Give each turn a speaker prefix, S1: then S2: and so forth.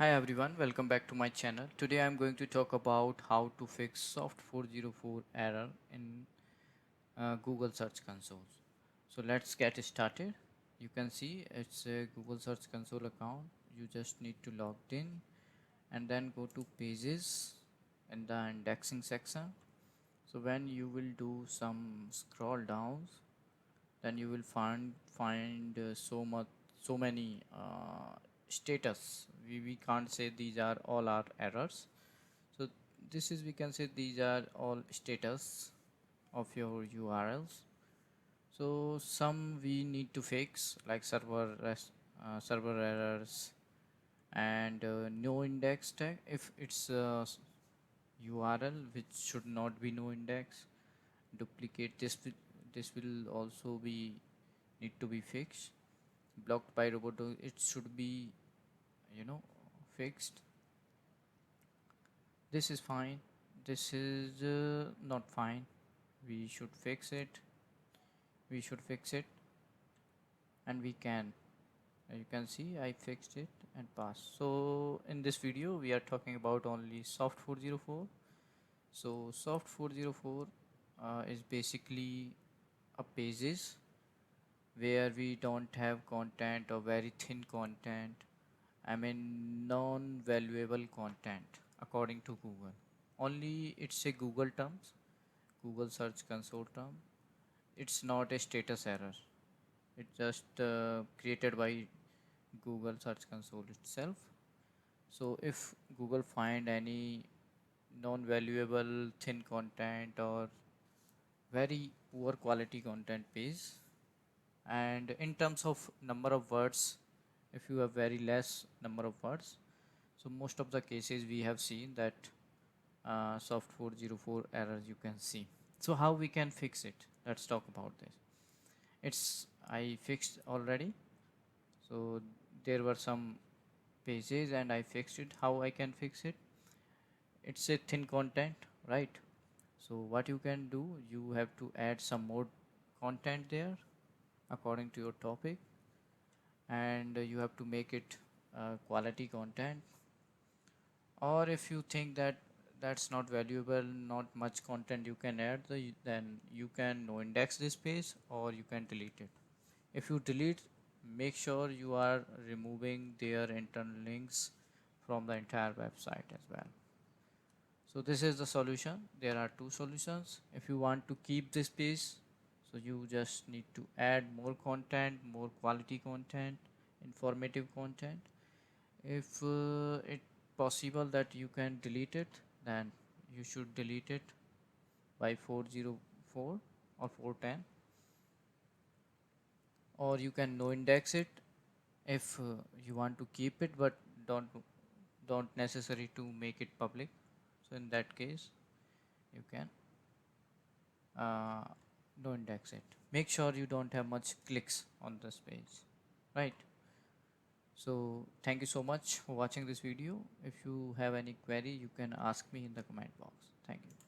S1: Hi everyone, welcome back to my channel. Today I'm going to talk about how to fix soft 404 error in Google Search Console. So let's get started. You can see it's a Google Search Console account. You just need to log in and then go to pages in the indexing section. So when you will do some scroll downs, then you will find so many status. We can't say these are all our errors. So this is, we can say, these are all status of your URLs. So some we need to fix, like server errors and no index tag if it's a URL which should not be no index. Duplicate this will also be need to be fixed. Blocked by roboto, it should be, you know, fixed. This is fine. This is not fine. We should fix it. We should fix it, and we can. You can see I fixed it and passed. So in this video we are talking about only soft 404. So soft 404 is basically a pages where we don't have content or very thin content. I mean non-valuable content according to Google. Only it's a Google terms, Google Search Console term. It's not a status error. It's just created by Google Search Console itself. So if Google find any non-valuable thin content or very poor quality content page, and in terms of number of words, if you have very less number of words, so most of the cases we have seen that soft 404 error you can see. So how we can fix it? Let's talk about this. It's I fixed already. So there were some pages and I fixed it. How I can fix it? It's a thin content, right? So what you can do, you have to add some more content there according to your topic, and you have to make it quality content. Or if you think that that's not valuable, not much content you can add, then you can no index this page or you can delete it. If you delete, make sure you are removing their internal links from the entire website as well. So this is the solution. There are two solutions. If you want to keep this page, so you just need to add more content, more quality content, informative content. If it possible that you can delete it, then you should delete it by 404 or 410, or you can no index it if you want to keep it but don't necessary to make it public. So in that case you can no index it. Make sure you don't have much clicks on this page, right? So thank you so much for watching this video. If you have any query, you can ask me in the comment box. Thank you.